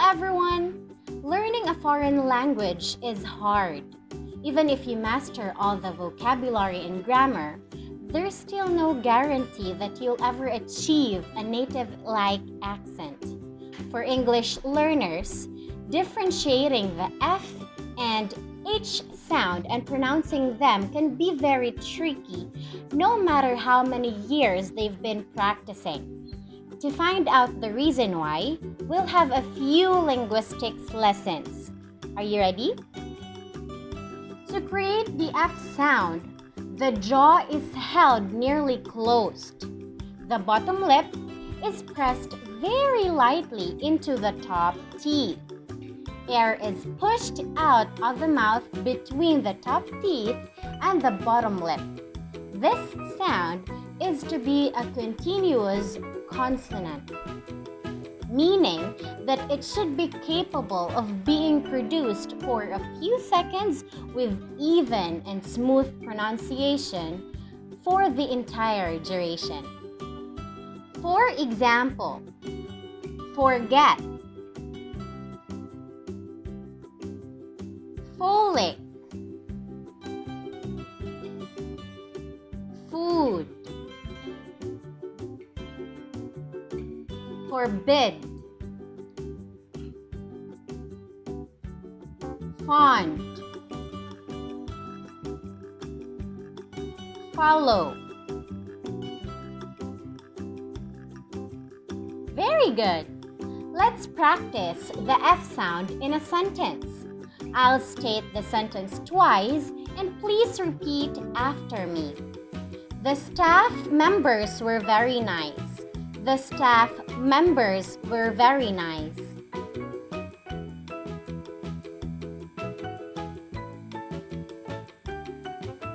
everyone! Learning a foreign language is hard. Even if you master all the vocabulary and grammar, there's still no guarantee that you'll ever achieve a native-like accent. For English learners, differentiating the F and H sound and pronouncing them can be very tricky, no matter how many years they've been practicing. To find out the reason why, we'll have a few linguistics lessons. Are you ready? To create the F sound, the jaw is held nearly closed. The bottom lip is pressed very lightly into the top teeth. Air is pushed out of the mouth between the top teeth and the bottom lip. This sound is to be a continuous consonant, meaning that it should be capable of being produced for a few seconds with even and smooth pronunciation for the entire duration. For example, forget, folic, food, forbid, fond, follow. Very good. Let's practice the F sound in a sentence. I'll state the sentence twice and please repeat after me. The staff members were very nice. The staff members were very nice.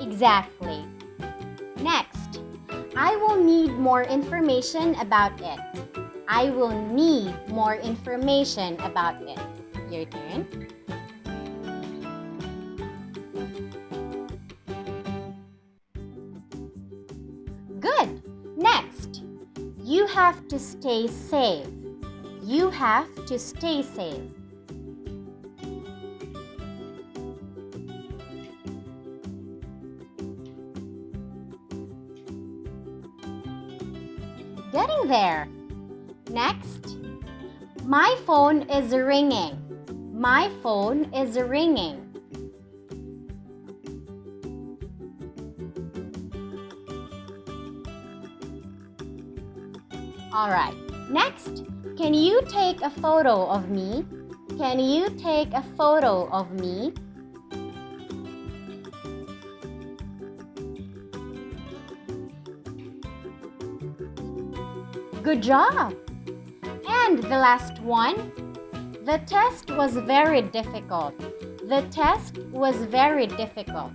Exactly. Next, I will need more information about it. I will need more information about it. Your turn. Good. Next, you have to stay safe. You have to stay safe. Getting there. Next, my phone is ringing. My phone is ringing. All right. Next, can you take a photo of me? Can you take a photo of me? Good job! And the last one. The test was very difficult. The test was very difficult.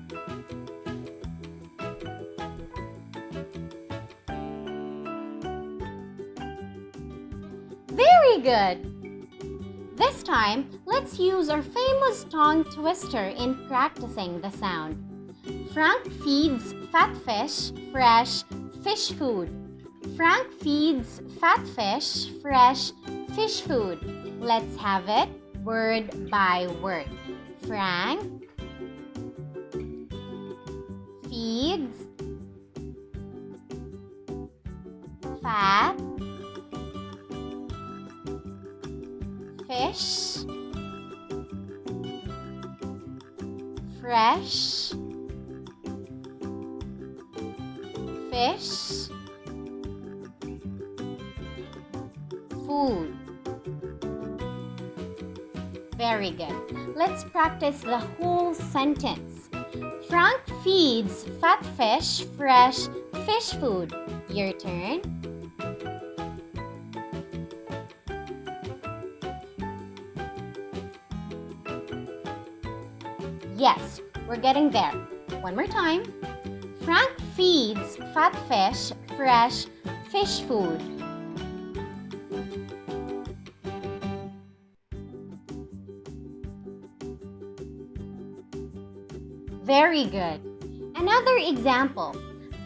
Very good! This time, let's use our famous tongue twister in practicing the sound. Frank feeds fat fish fresh fish food. Frank feeds fat fish fresh fish food. Let's have it word by word. Frank feeds fat fish fresh fish food. Very good. Let's practice the whole sentence. Frank feeds fat fish fresh fish food. Your turn. Yes, we're getting there. One more time. Frank feeds fat fish fresh fish food. Very good. Another example.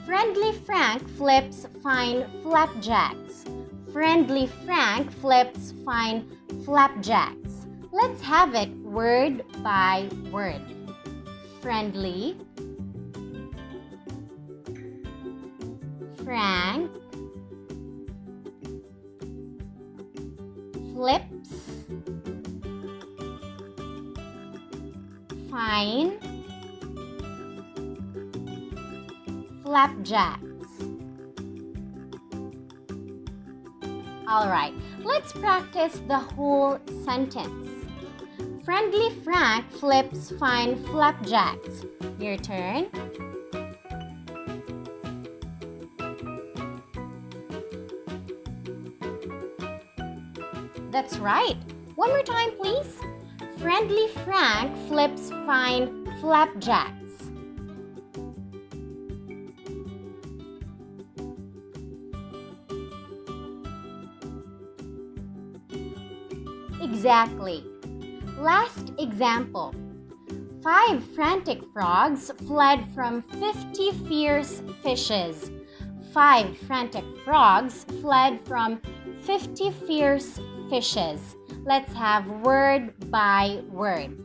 Friendly Frank flips fine flapjacks. Friendly Frank flips fine flapjacks. Let's have it word by word. Friendly, frank, flips, fine, flapjacks. Alright, let's practice the whole sentence. Friendly Frank flips fine flapjacks. Your turn. That's right. One more time, please. Friendly Frank flips fine flapjacks. Exactly. Last example. 5 frantic frogs fled from 50 fierce fishes. 5 frantic frogs fled from 50 fierce fishes. Let's have word by word.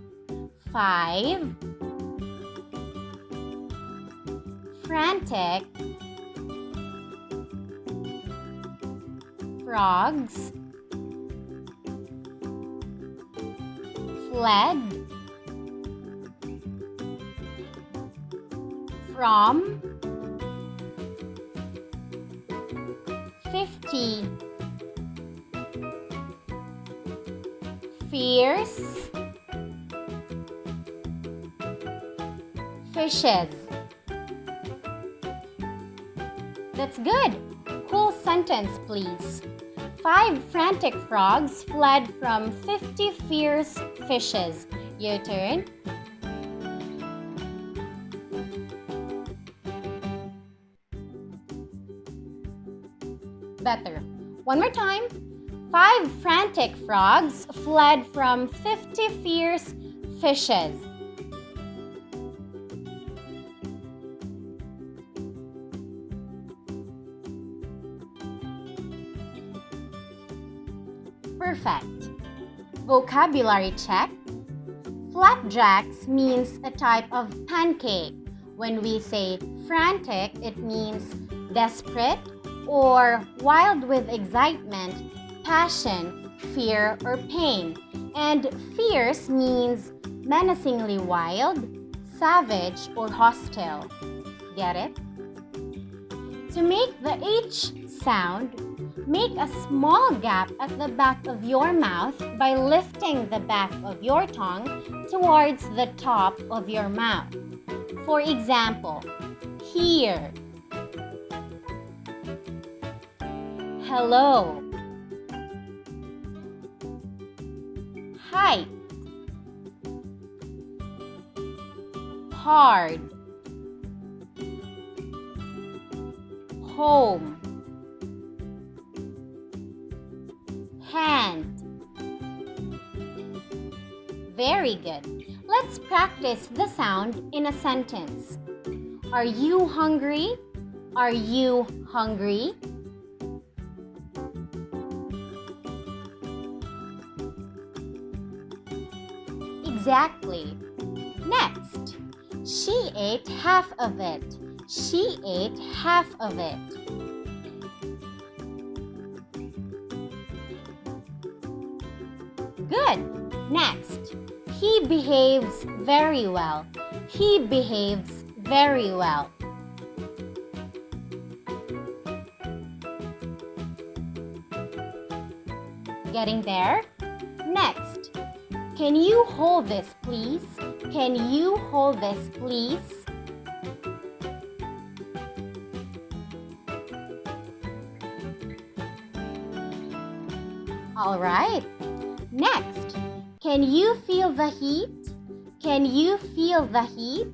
5 frantic frogs fled from 50 fierce fishes. That's good. Whole sentence, please. 5 frantic frogs fled from 50 fierce fishes. Your turn. Better. One more time. 5 frantic frogs fled from 50 fierce fishes. Perfect. Vocabulary check. Flapjacks means a type of pancake. When we say frantic, it means desperate or wild with excitement, passion, fear, or pain. And fierce means menacingly wild, savage, or hostile. Get it? To make the H sound, make a small gap at the back of your mouth by lifting the back of your tongue towards the top of your mouth. For example, here. Hello. Height. Hard. Home. Hand. Very good. Let's practice the sound in a sentence. Are you hungry? Are you hungry? Exactly. Next, she ate half of it. She ate half of it. Good. Next, he behaves very well. He behaves very well. Getting there? Next, can you hold this, please? Can you hold this, please? All right. Next, can you feel the heat? Can you feel the heat?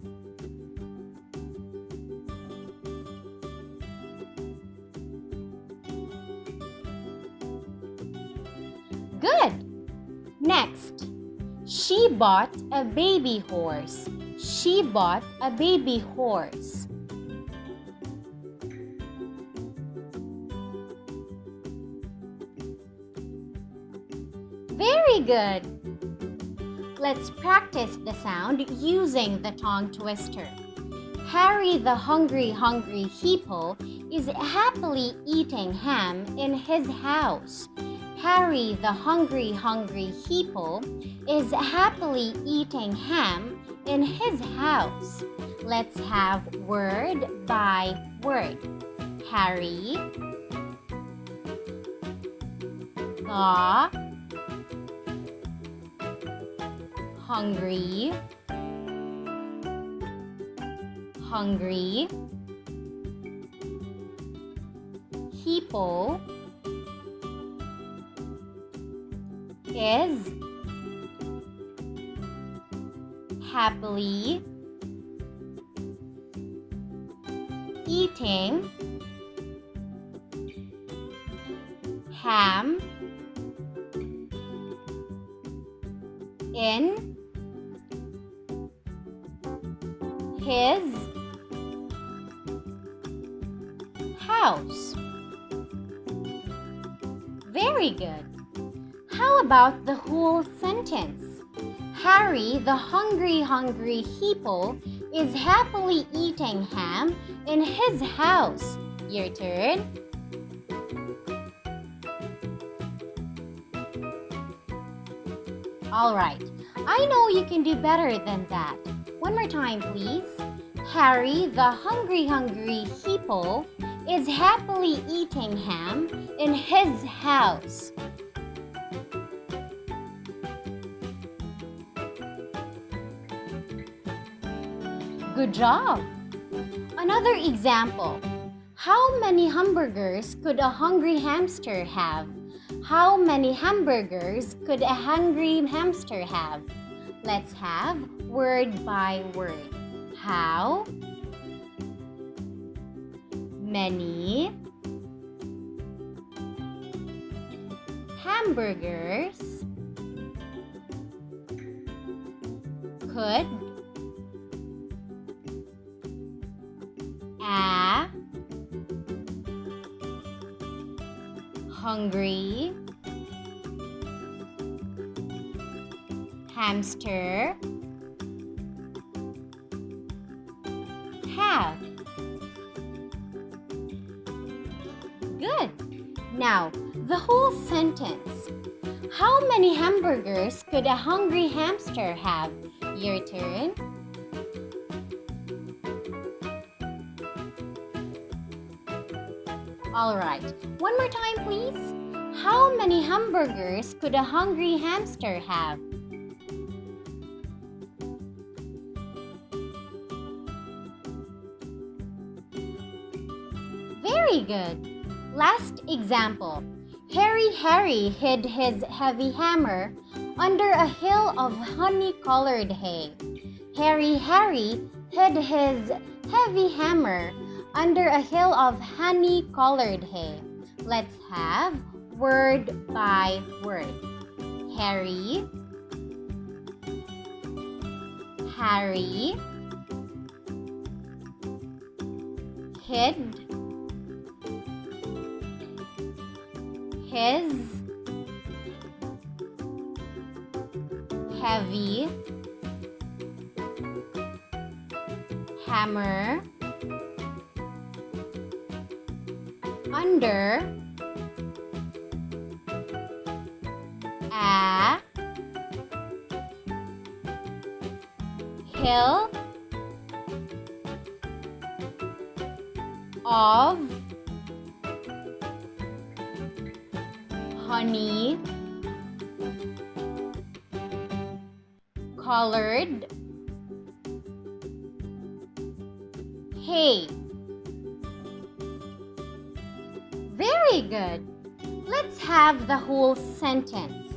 Good. Next, she bought a baby horse. She bought a baby horse. Very good. Let's practice the sound using the tongue twister. Harry the hungry hippo is happily eating ham in his house. Harry the hungry hippo is happily eating ham in his house. Let's have word by word. Harry the hungry hippo is happily eating ham in his house. Very good. How about the whole sentence? Harry, the hungry hippo, is happily eating ham in his house. Your turn. All right. I know you can do better than that. One more time, please. Harry, the hungry hippo, is happily eating ham in his house. Good job! Another example. How many hamburgers could a hungry hamster have? How many hamburgers could a hungry hamster have? Let's have word by word. How many hamburgers could a hungry hamster have? Good. Now, the whole sentence. How many hamburgers could a hungry hamster have? Your turn. All right. One more time, please. How many hamburgers could a hungry hamster have? Very good. Last example. Harry hid his heavy hammer under a hill of honey-colored hay. Harry hid his heavy hammer under a hill of honey-colored hay. Let's have word by word. Harry hid his heavy hammer under a hill of honey colored hay. Very good. Let's have the whole sentence.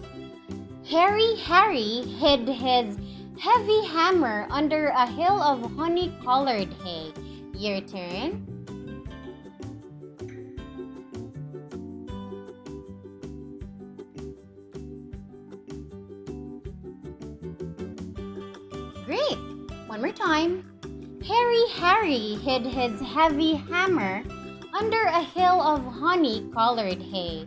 Harry hid his heavy hammer under a hill of honey-colored hay. Your turn. Great. One more time. Harry hid his heavy hammer under a hill of honey-colored hay.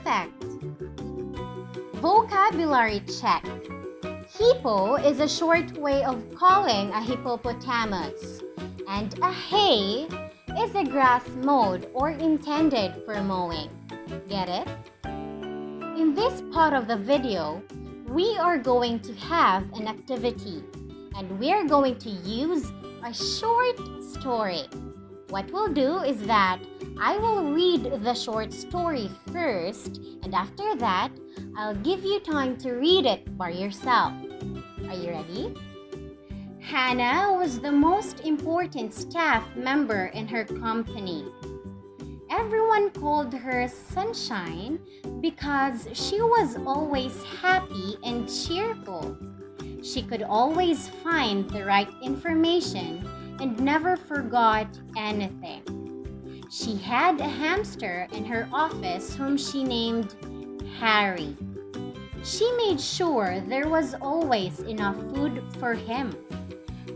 Perfect! Vocabulary check. Hippo is a short way of calling a hippopotamus, and a hay is a grass mowed or intended for mowing. Get it? In this part of the video, we are going to have an activity, and we are going to use a short story. What we'll do is that I will read the short story first, and after that, I'll give you time to read it by yourself. Are you ready? Hannah was the most important staff member in her company. Everyone called her Sunshine because she was always happy and cheerful. She could always find the right information and never forgot anything. She had a hamster in her office whom she named Harry. She made sure there was always enough food for him.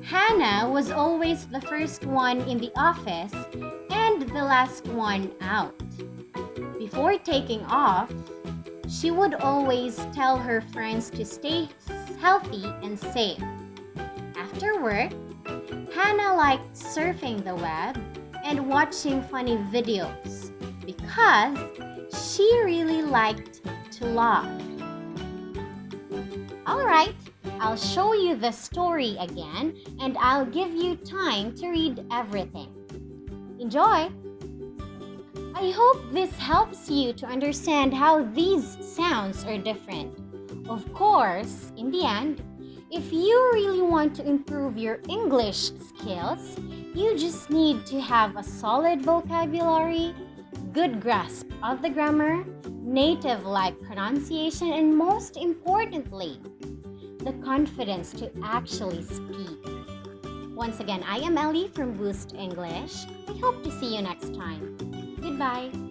Hannah was always the first one in the office and the last one out. Before taking off, she would always tell her friends to stay healthy and safe. After work, Hannah liked surfing the web and watching funny videos because she really liked to laugh. Alright, I'll show you the story again and I'll give you time to read everything. Enjoy! I hope this helps you to understand how these sounds are different. Of course, in the end, if you really want to improve your English skills, you just need to have a solid vocabulary, good grasp of the grammar, native-like pronunciation, and most importantly, the confidence to actually speak. Once again, I am Ellie from Boost English. I hope to see you next time. Goodbye.